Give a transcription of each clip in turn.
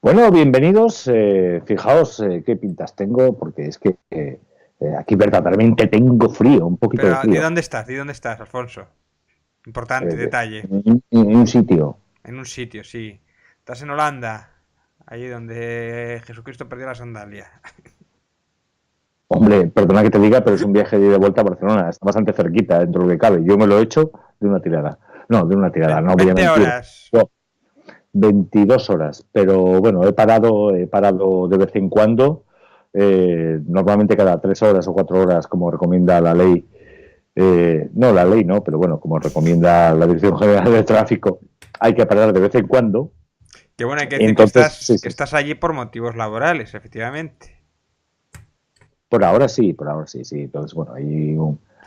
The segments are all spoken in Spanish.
Bueno, bienvenidos. Fijaos qué pintas tengo, porque es que aquí verdaderamente tengo frío, un poquito de Pero, ¿de frío. dónde estás? ¿De dónde estás, Alfonso? Importante, Eh, detalle. en un sitio. En un sitio, sí. Estás en Holanda, allí donde Jesucristo perdió la sandalia. Hombre, perdona que te diga, pero es un viaje de ida y vuelta a Barcelona. Está bastante cerquita dentro de lo que cabe. Yo me lo he hecho de una tirada. No, de una tirada, no voy a 20 mentir. horas. No, 22 horas, pero bueno, he parado de vez en cuando, normalmente cada 3 horas o 4 horas, como recomienda la ley. No, la ley no, pero bueno, como recomienda la Dirección General de Tráfico, hay que parar de vez en cuando. Que bueno, hay que decir que Entonces, sí, estás, que sí, estás allí por motivos laborales, efectivamente. por ahora sí, sí. Entonces, bueno, hay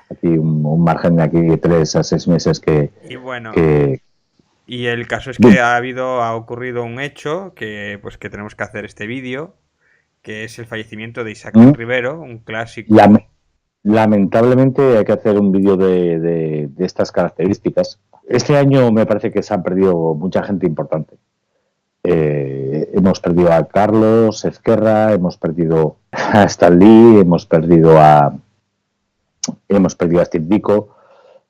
aquí un margen de aquí de 3 a 6 meses que, Y bueno, que y el caso es que ha ocurrido un hecho que tenemos que hacer este vídeo, que es el fallecimiento de Isaac del Rivero, un lame- clásico. lamentablemente hay que hacer un vídeo de estas características. Este año me parece que se han perdido mucha gente importante. Hemos perdido a Carlos Ezquerra, hemos perdido a Stan Lee, hemos perdido a Steve Biko.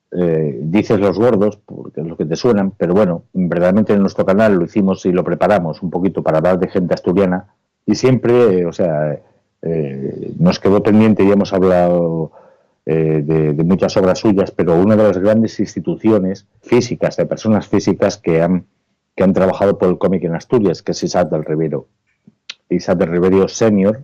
Dices los gordos, porque es lo que te suenan, pero bueno, verdaderamente en nuestro canal lo hicimos y lo preparamos un poquito para hablar de gente asturiana y siempre, o sea, nos quedó pendiente y hemos hablado de muchas obras suyas, pero una de las grandes instituciones físicas, de personas físicas que han trabajado por el cómic en Asturias, que es Isaac del Rivero. Isaac del Rivero senior,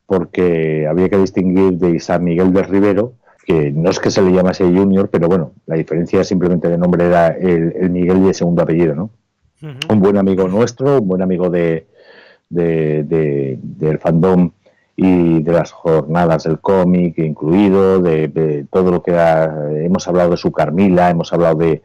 porque había que distinguir de Isaac Miguel del Rivero, que no es que se le llamase Junior, pero bueno, la diferencia simplemente de nombre era el Miguel y el segundo apellido, ¿no? Ujú. Un buen amigo nuestro, un buen amigo del fandom y de las jornadas del cómic incluido, de todo lo que hemos hablado de su Carmila, hemos hablado de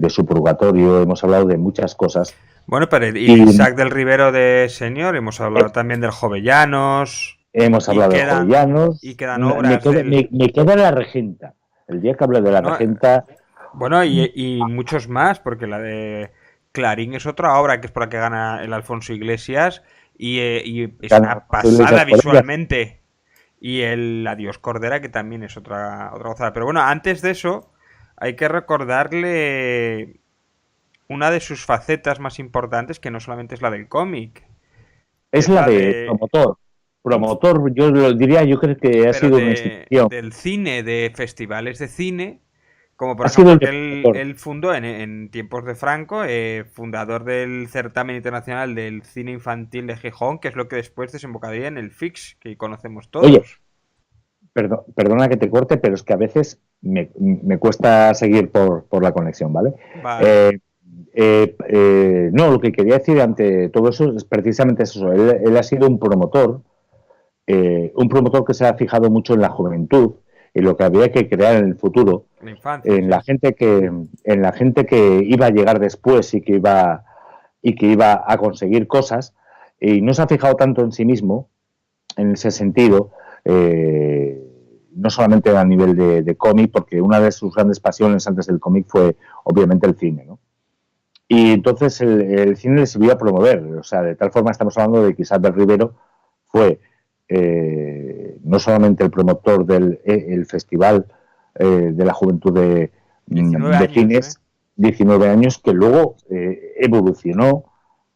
su purgatorio, hemos hablado de muchas cosas. Bueno, pero y de Y Isaac del Rivero de Señor, hemos hablado también del Jovellanos, hemos y hablado de y Jovellanos. quedan Me obras queda, del... me queda la regenta. El día que hablé de la No, regenta, bueno, y muchos más, porque la de Clarín es otra obra que es por la que gana el Alfonso Iglesias y es ganan una Alfonso Iglesias pasada por ella. visualmente. Y el Adiós Cordera, que también es otra gozada. Pero bueno, antes de eso, hay que recordarle una de sus facetas más importantes, que no solamente es la del cómic, que Es es la la de de promotor. un, Promotor, yo lo diría, yo creo que ha pero sido una institución. del cine, de festivales de cine, como por Ha sido ejemplo el que de él, promotor. él fundó en tiempos de Franco, fundador del certamen internacional del cine infantil de Gijón, que es lo que después desembocaría en el FIX, que conocemos Oye, todos. perdona que te corte, pero es que a veces me cuesta seguir por la conexión, ¿vale? Vale. Eh, no, lo que quería decir ante todo eso es precisamente eso. Él ha sido un promotor que se ha fijado mucho en la juventud, en lo que había que crear en el futuro, La infancia, en la sí. gente que iba a llegar después y que iba a conseguir cosas, y no se ha fijado tanto en sí mismo en ese sentido, eh, no solamente a nivel de cómic, porque una de sus grandes pasiones antes del cómic fue obviamente el cine, ¿no? Y entonces el cine le sirvió a promover, o sea, de tal forma estamos hablando de que Isaac del Rivero fue no solamente el promotor del el Festival de la Juventud 19 de años, ¿eh? Cines, 19 años, que luego evolucionó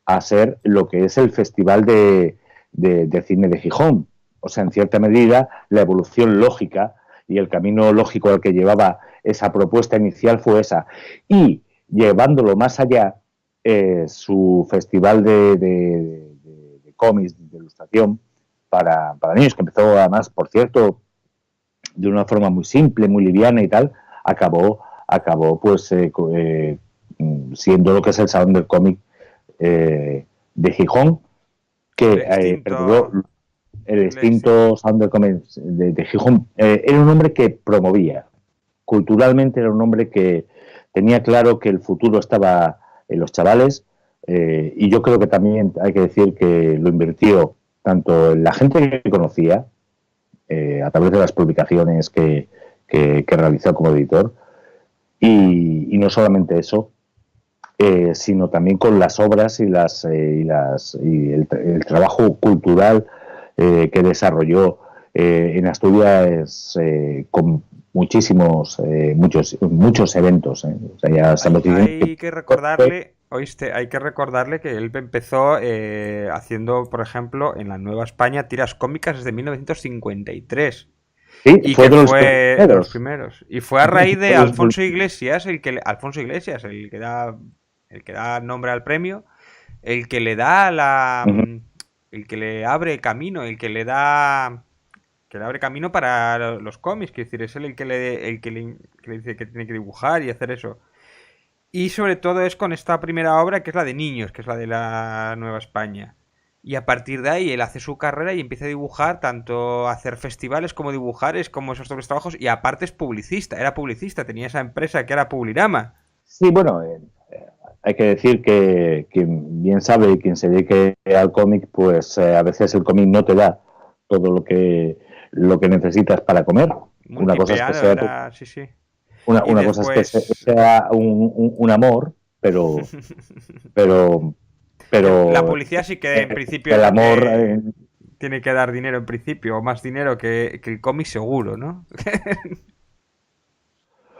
a ser lo que es el Festival de Cine de Gijón. O sea, en cierta medida, la evolución lógica y el camino lógico al que llevaba esa propuesta inicial fue esa. Y llevándolo más allá, su festival de cómics, de ilustración para niños, que empezó además, por cierto, de una forma muy simple, muy liviana y tal, acabó pues siendo lo que es el Salón del Cómic de Gijón, El que perduró extinto. el Sí. extinto Salón del Cómic de Gijón. Era un hombre que promovía, culturalmente era un hombre que tenía claro que el futuro estaba en los chavales, y yo creo que también hay que decir que lo invirtió tanto en la gente que conocía, a través de las publicaciones que realizó como editor, y no solamente eso, sino también con las obras y el trabajo cultural que desarrolló en Asturias con muchos eventos. O sea, ya estamos diciendo Hay que recordarle, oíste, hay que recordarle que él empezó haciendo, por ejemplo, en la Nueva España tiras cómicas desde 1953. sí, Y fue que de los fue de los primeros. primeros. Y fue a raíz de Fue de los- Alfonso Iglesias, el que da nombre al premio, el que le da Ujú. el que le abre camino, que le abre camino para los cómics, que decir, es él que le dice que tiene que dibujar y hacer eso. Y sobre todo es con esta primera obra que es la de niños, que es la de la Nueva España. Y a partir de ahí él hace su carrera y empieza a dibujar, tanto a hacer festivales como dibujar, es como esos dobles trabajos. Y aparte es publicista, era publicista, tenía esa empresa que era Publirama. Sí, bueno, hay que decir que quien bien sabe, quien se dedique al cómic, pues a veces el cómic no te da todo lo que necesitas para comer. Una cosa es que Multipeano sea, era, sí, sí. Y una cosa es que después sea un amor, pero, la pero publicidad sí que en principio el amor, tiene que dar dinero en principio, o más dinero que el cómic seguro, ¿no?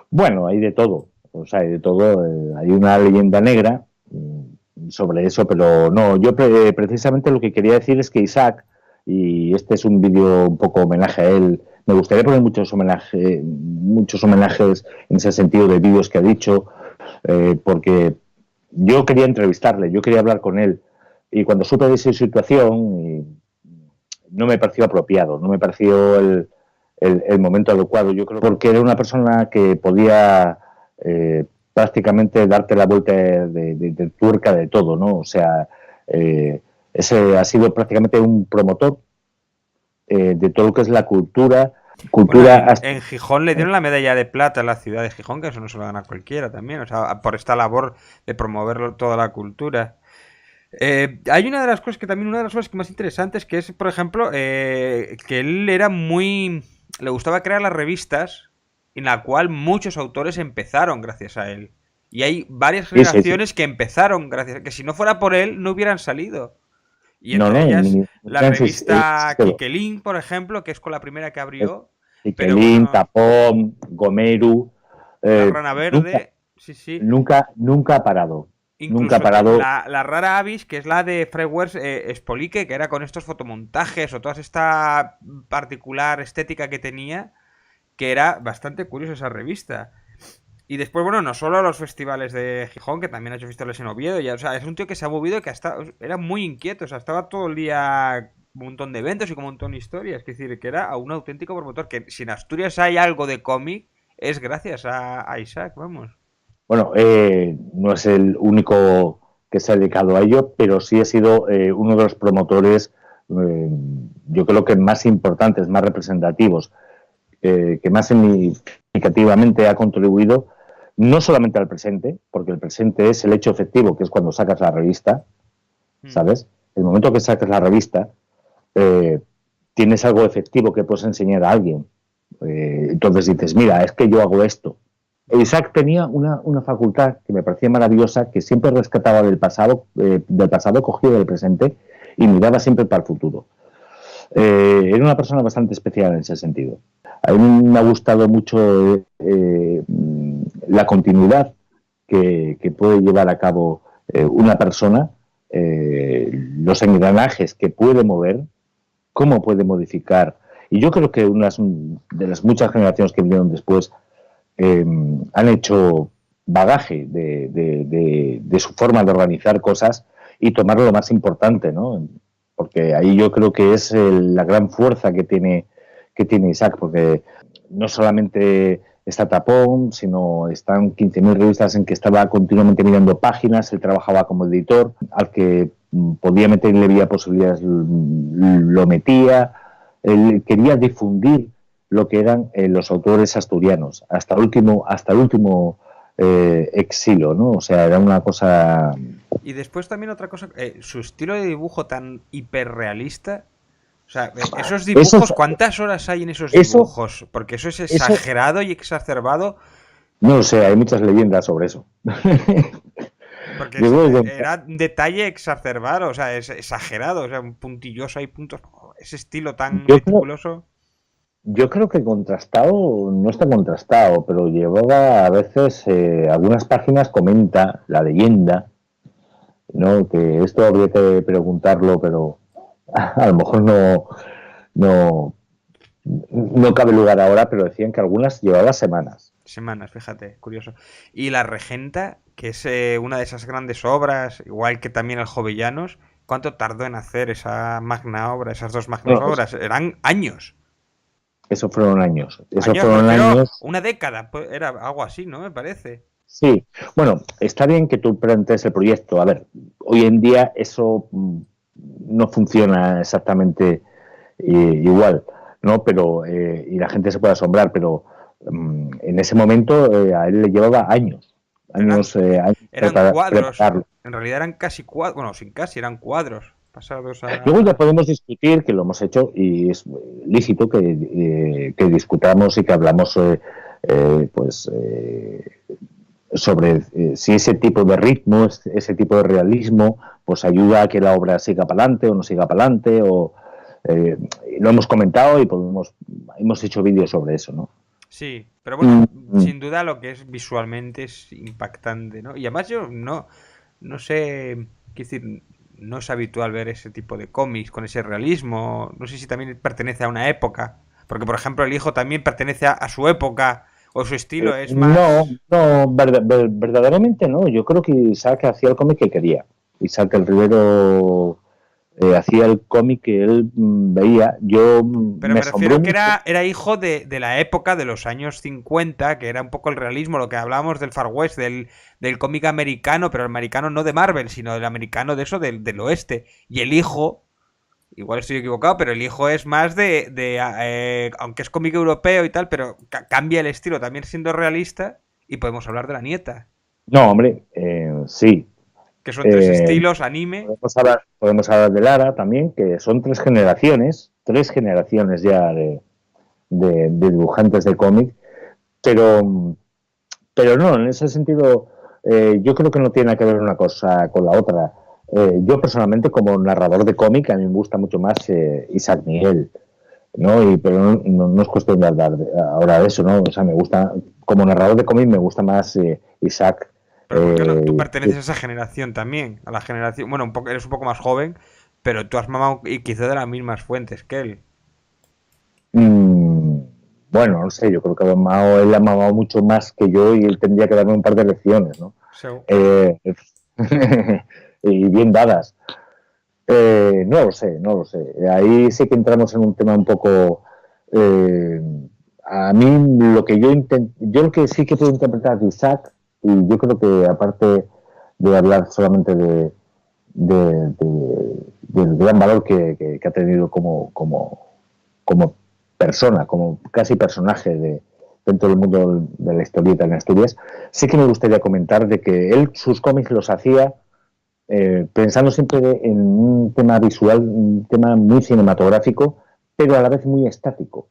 bueno, hay de todo. O sea, hay de todo. Hay una leyenda negra sobre eso, pero no, yo precisamente lo que quería decir es que Isaac, y este es un vídeo un poco homenaje a él, me gustaría poner muchos homenajes en ese sentido de vídeos que ha dicho, porque yo quería entrevistarle, yo quería hablar con él, y cuando supe de esa situación, no me pareció apropiado, no me pareció el momento adecuado, yo creo, porque era una persona que podía prácticamente darte la vuelta de tuerca de todo, ¿no? O sea, ese ha sido prácticamente un promotor de todo lo que es la cultura. Bueno, Cultura hasta... en Gijón le dieron la medalla de plata a la ciudad de Gijón, que eso no se lo dan a cualquiera también, o sea, por esta labor de promover toda la cultura. Hay una de las cosas una de las cosas que más interesantes, que es, por ejemplo, que él era muy... Le gustaba crear las revistas, en la cual muchos autores empezaron gracias a él. Y hay varias Sí, sí, sí. generaciones que empezaron gracias a que si no fuera por él no hubieran salido. Y No, entre no, ellas la hubieran revista existido. Kikelin, por ejemplo, que es con la primera que abrió. Pero Piquelín, bueno, Tapón, Gomeru, la eh, Rana nunca, Verde, sí, sí. nunca ha parado. Nunca ha Incluso parado. la Rara Avis, que es la de Freeware Spolike, que era con estos fotomontajes o toda esta particular estética que tenía, que era bastante curiosa esa revista. Y después, bueno, no solo los festivales de Gijón, que también ha hecho festivales en Oviedo, ya, o sea, es un tío que se ha movido, que hasta era muy inquieto, o sea, estaba todo el día un montón de eventos y con un montón de historias, es decir, que era un auténtico promotor, que si en Asturias hay algo de cómic, es gracias a Isaac, vamos. Bueno, no es el único que se ha dedicado a ello, pero sí ha sido uno de los promotores, eh, yo creo que más importantes, más representativos, que más significativamente ha contribuido no solamente al presente, porque el presente es el hecho efectivo, que es cuando sacas la revista, Mm. ¿sabes? El momento que sacas la revista, eh, tienes algo efectivo que puedes enseñar a alguien. Entonces dices, mira, es que yo hago esto. Isaac tenía una facultad que me parecía maravillosa, que siempre rescataba del pasado, cogía del presente y miraba siempre para el futuro. Era una persona bastante especial en ese sentido. A mí me ha gustado mucho la continuidad que puede llevar a cabo una persona, los engranajes que puede mover, cómo puede modificar. Y yo creo que unas de las muchas generaciones que vinieron después han hecho bagaje de su forma de organizar cosas y tomar lo más importante, ¿no? Porque ahí yo creo que es la gran fuerza que tiene Isaac, porque no solamente está Tapón, sino están 15.000 revistas en que estaba continuamente mirando páginas, él trabajaba como editor, al que podía meterle vía posibilidades lo metía, él quería difundir lo que eran los autores asturianos, hasta el último exilio, ¿no? O sea, era una cosa... Y después también otra cosa, su estilo de dibujo tan hiperrealista. O sea, esos Eso, dibujos, ¿cuántas horas hay en esos eso, dibujos? Porque eso es eso, exagerado y exacerbado. no lo sé, hay muchas leyendas sobre eso. Porque Yo creo que era un detalle exacerbado, o sea, es exagerado, o sea, un puntilloso, hay puntos, ese estilo tan yo creo, meticuloso. yo creo que contrastado no está contrastado, pero llevaba a veces algunas páginas comenta la leyenda, ¿no? Que esto habría que preguntarlo, pero a lo mejor no, no cabe lugar ahora, pero decían que algunas llevaba semanas. Semanas, fíjate, curioso. Y La Regenta, que es una de esas grandes obras, igual que también El Jovellanos, ¿cuánto tardó en hacer esa magna obra, esas dos magnas Bueno, obras? Eran años. eso fueron años. Eso Años, me fueron refiero años. una década, pues, era algo así, ¿no? Me parece. Sí, bueno, está bien que tú plantees el proyecto. A ver, hoy en día eso no funciona exactamente igual, ¿no? Pero, y la gente se puede asombrar, pero en ese momento a él le llevaba años, Pero eran, años eran cuadros, prepararlo. en realidad eran casi cuadros, bueno, sin casi, eran cuadros pasados Luego ya a... podemos discutir, que lo hemos hecho, y es lícito que discutamos y que hablamos, pues, sobre si ese tipo de ritmo, ese tipo de realismo, pues ayuda a que la obra siga para adelante o no siga para adelante, o lo hemos comentado y hemos hecho vídeos sobre eso, ¿no? Sí, pero bueno, Mm, mm. sin duda lo que es visualmente es impactante, ¿no? Y además yo no sé, quiero decir, no es habitual ver ese tipo de cómics con ese realismo. No sé si también pertenece a una época, porque por ejemplo el hijo también pertenece a su época o su estilo es No, más... no, verdaderamente no. Yo creo que Isaac hacía el cómic que quería. Isaac el Rivero hacía el cómic que él veía. Yo Pero me me asombró refiero que mucho. era hijo de la época de los años 50, que era un poco el realismo, lo que hablábamos del Far West, del cómic americano, pero el americano no de Marvel, sino del americano de eso, del oeste. Y el hijo, igual estoy equivocado, pero el hijo es más aunque es cómic europeo y tal, pero cambia el estilo también siendo realista y podemos hablar de la nieta, No, hombre, sí. que son tres Eh, estilos, anime. podemos hablar de Lara también, que son tres generaciones ya de dibujantes de cómic, pero, pero no, en ese sentido yo creo que no tiene nada que ver una cosa con la otra. Yo personalmente como narrador de cómic a mí me gusta mucho más Isaac Miguel, ¿no? Pero no es cuestión de hablar ahora de eso, ¿no? O sea, me gusta, como narrador de cómic me gusta más Isaac. Pero ¿por qué no? Tú eh, perteneces a esa generación también, a la generación, bueno, eres un poco más joven, pero tú has mamado y quizá de las mismas fuentes que él. Mm, bueno, no sé, yo creo que él ha mamado mucho más que yo y él tendría que darme un par de lecciones, ¿no? So, Eh, y bien dadas. No lo sé, no lo sé. Ahí sí que entramos en un tema un poco... eh, a mí lo que yo lo que sí que puedo interpretar de Isaac, y yo creo que aparte de hablar solamente del gran valor que ha tenido como persona, como casi personaje dentro del mundo de la historieta en Asturias, sí que me gustaría comentar de que él sus cómics los hacía pensando siempre en un tema visual, un tema muy cinematográfico, pero a la vez muy estático.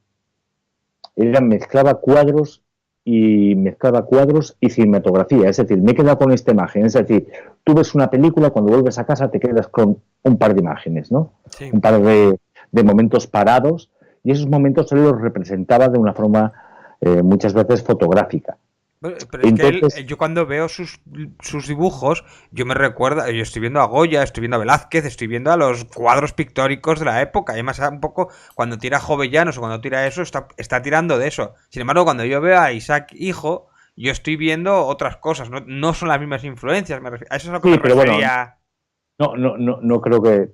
Él mezclaba cuadros y cinematografía. Es decir, me he quedado con esta imagen. Es decir, tú ves una película, cuando vuelves a casa te quedas con un par de imágenes, ¿no? sí. Un par de momentos parados, y esos momentos él los representaba de una forma muchas veces fotográfica. Pero es que Entonces, yo cuando veo sus dibujos, yo me recuerdo, yo estoy viendo a Goya, estoy viendo a Velázquez, estoy viendo a los cuadros pictóricos de la época. Y además, un poco, cuando tira Jovellanos o cuando tira eso, está tirando de eso. Sin embargo, cuando yo veo a Isaac Hijo, yo estoy viendo otras cosas, no son las mismas influencias. A eso es a lo que me sí, pero bueno, refería. no creo que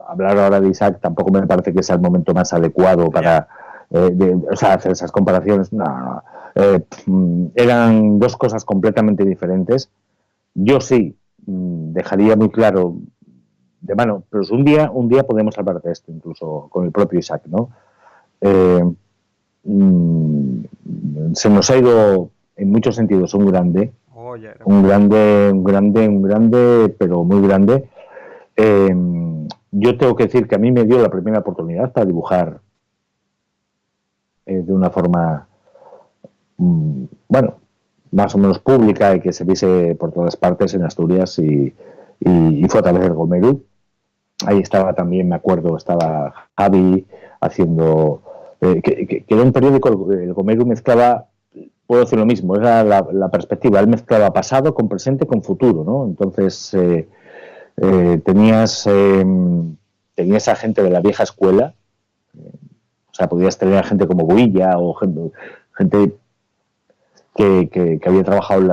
hablar ahora de Isaac tampoco me parece que sea el momento más adecuado Ya. para o sea, hacer esas comparaciones. No, no. Eran dos cosas completamente diferentes. Yo sí dejaría muy claro de mano, pero un día podemos hablar de esto, incluso con el propio Isaac, ¿no? Eh, Se nos ha ido en muchos sentidos Goya era muy... un grande, pero muy grande. Eh, yo tengo que decir que a mí me dio la primera oportunidad para dibujar de una forma, bueno, más o menos pública y que se viese por todas partes en Asturias y fue a través del Gomeru. Ahí estaba también, me acuerdo, estaba Javi haciendo... que era un periódico, el Gomeru mezclaba, puedo decir lo mismo, era la perspectiva, él mezclaba pasado con presente con futuro, ¿no? Entonces tenías a gente de la vieja escuela, o sea, podías tener a gente como Boilla o gente que había trabajado en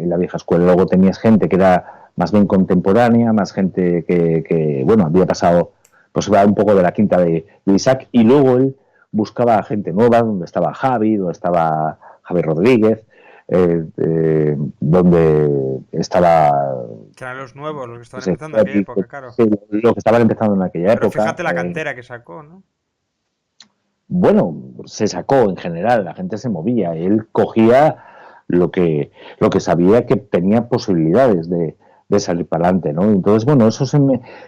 la vieja escuela. Luego tenías gente que era más bien contemporánea, más gente que bueno, había pasado, pues va un poco de la quinta de Isaac, y luego él buscaba a gente nueva, donde estaba Javi, donde estaba Javi Rodríguez, donde estaba... Que eran los nuevos, los que estaban empezando en aquella época, claro. Sí, los que estaban empezando en aquella Pero época. Fíjate la cantera que sacó, ¿no? Bueno, se sacó en general, la gente se movía, él cogía lo que sabía que tenía posibilidades de salir para adelante, ¿no? Entonces, bueno,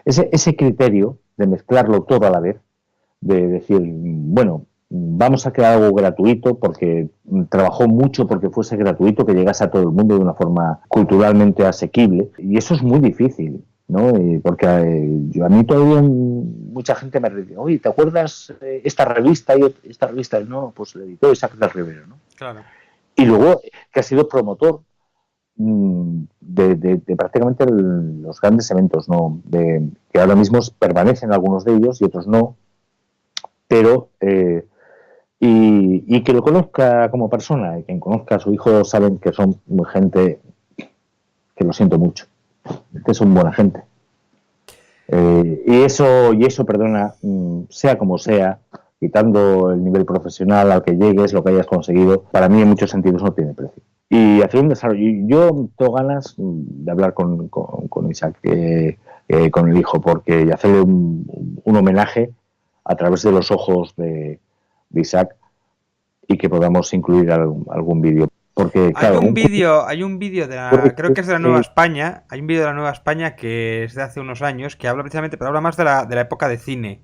ese criterio de mezclarlo todo a la vez, de decir, bueno, vamos a crear algo gratuito, porque trabajó mucho porque fuese gratuito, que llegase a todo el mundo de una forma culturalmente asequible, y eso es muy difícil, ¿no? Porque a mí todavía mucha gente me dice, oye, ¿te acuerdas esta revista? Y esta revista, no, pues le editó Isaac del Rivero, ¿no? Claro. Y luego que ha sido promotor de prácticamente los grandes eventos, ¿no? Que ahora mismo permanecen algunos de ellos y otros no, pero y que lo conozca como persona, y quien conozca a su hijo saben que son gente que lo siento mucho, que son buena gente. Y eso, perdona, sea como sea, quitando el nivel profesional al que llegues, lo que hayas conseguido, para mí en muchos sentidos no tiene precio. Y hacer un desarrollo. Yo tengo ganas de hablar con Isaac, con el hijo, porque y hacerle un homenaje a través de los ojos de Isaac, y que podamos incluir algún vídeo. Porque, claro, hay un vídeo de la, creo que es de la Nueva España, hay un vídeo de la Nueva España que es de hace unos años, que habla precisamente, pero habla más de la época de cine.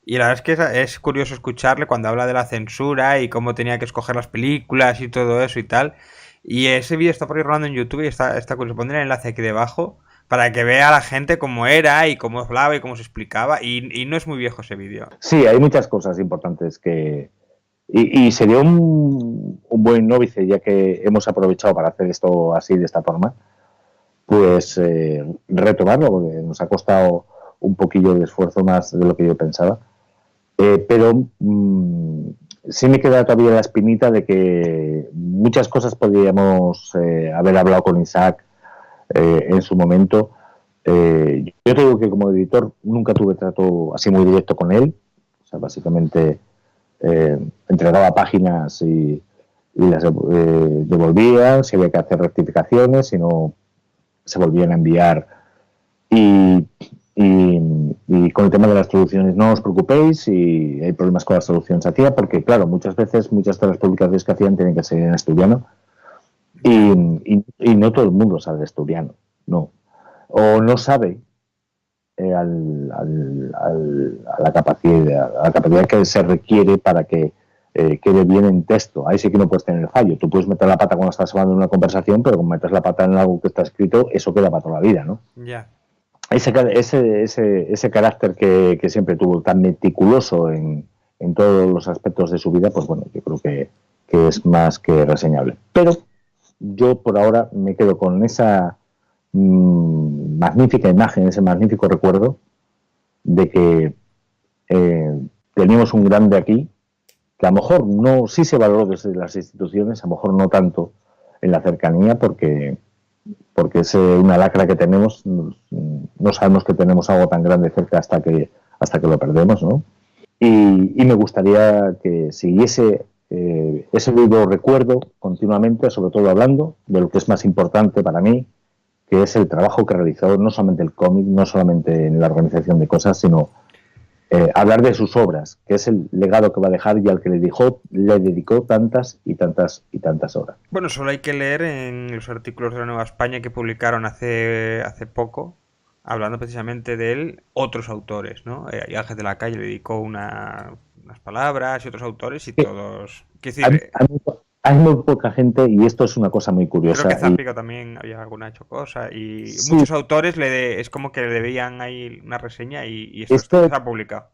Y la verdad es que es curioso escucharle cuando habla de la censura y cómo tenía que escoger las películas y todo eso y tal. Y ese vídeo está por ahí rolando en YouTube y está curioso. Pondré el enlace aquí debajo para que vea a la gente cómo era y cómo hablaba y cómo se explicaba. Y no es muy viejo ese vídeo. Sí, hay muchas cosas importantes que... Y sería un buen nóvice, ya que hemos aprovechado para hacer esto así, de esta forma, pues retomarlo, porque nos ha costado un poquillo de esfuerzo más de lo que yo pensaba. Pero sí me queda todavía la espinita de que muchas cosas podríamos haber hablado con Isaac en su momento. Yo te digo que como editor nunca tuve trato así muy directo con él. O sea, básicamente entregaba páginas y las devolvía, si había que hacer rectificaciones, si no se volvían a enviar. Y con el tema de las traducciones, no os preocupéis si hay problemas con las traducciones hacía, porque claro, muchas veces muchas de las publicaciones que hacían tienen que ser en asturiano y no todo el mundo sabe asturiano, no, o no sabe a la capacidad que se requiere para que quede bien en texto. Ahí sí que no puedes tener fallo. Tú puedes meter la pata cuando estás hablando en una conversación, pero como metes la pata en algo que está escrito, eso queda para toda la vida, ¿no? Ya. Yeah. Ese carácter que siempre tuvo, tan meticuloso en todos los aspectos de su vida, pues bueno, yo creo que es más que reseñable. Pero yo por ahora me quedo con esa magnífica imagen, ese magnífico recuerdo de que teníamos un grande aquí, que a lo mejor no, sí se valoró desde las instituciones, a lo mejor no tanto en la cercanía, porque es una lacra que tenemos, no sabemos que tenemos algo tan grande cerca hasta que lo perdemos, ¿no? Y me gustaría que siguiese ese vivo recuerdo continuamente, sobre todo hablando de lo que es más importante para mí, que es el trabajo que realizó, no solamente el cómic, no solamente en la organización de cosas, sino hablar de sus obras, que es el legado que va a dejar y al que le dedicó tantas y tantas y tantas horas. Bueno, solo hay que leer en los artículos de la Nueva España que publicaron hace poco, hablando precisamente de él, otros autores, ¿no? Y Ángel de la Calle le dedicó unas palabras y otros autores y todos... hay muy poca gente y esto es una cosa muy curiosa. Creo que Zampico también había alguna hecho cosa y Sí, muchos autores es como que le veían ahí una reseña y esto esto, se ha publicado.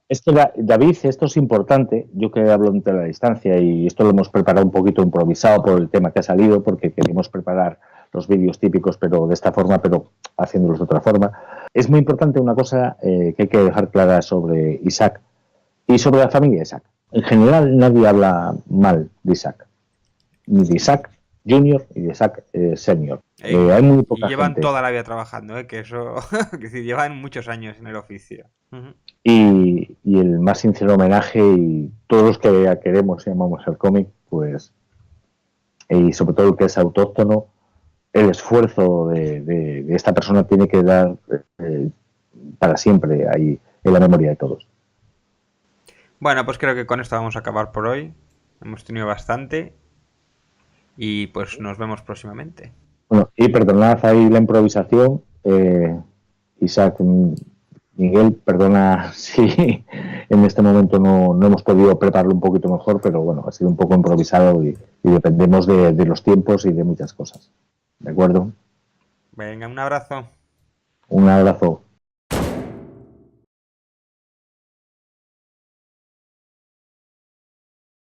David, esto es importante. Yo que hablo entre la distancia y esto lo hemos preparado un poquito improvisado por el tema que ha salido, porque queríamos preparar los vídeos típicos, pero de esta forma, pero haciéndolos de otra forma. Es muy importante una cosa que hay que dejar clara sobre Isaac y sobre la familia Isaac. En general, nadie habla mal de Isaac, ni de Isaac Junior y de Isaac Senior. Hay muy poca y llevan gente. toda la vida trabajando, que eso, es decir, llevan muchos años en el oficio. Y el más sincero homenaje y todos los que queremos y amamos el cómic, pues, y sobre todo el que es autóctono, el esfuerzo de esta persona tiene que dar para siempre ahí en la memoria de todos. Bueno, pues creo que con esto vamos a acabar por hoy. Hemos tenido bastante y pues nos vemos próximamente. Bueno, y perdonad ahí la improvisación, Isaac, Miguel, perdona si en este momento no hemos podido prepararlo un poquito mejor, pero bueno, ha sido un poco improvisado y dependemos de los tiempos y de muchas cosas. ¿De acuerdo? Venga, un abrazo. Un abrazo.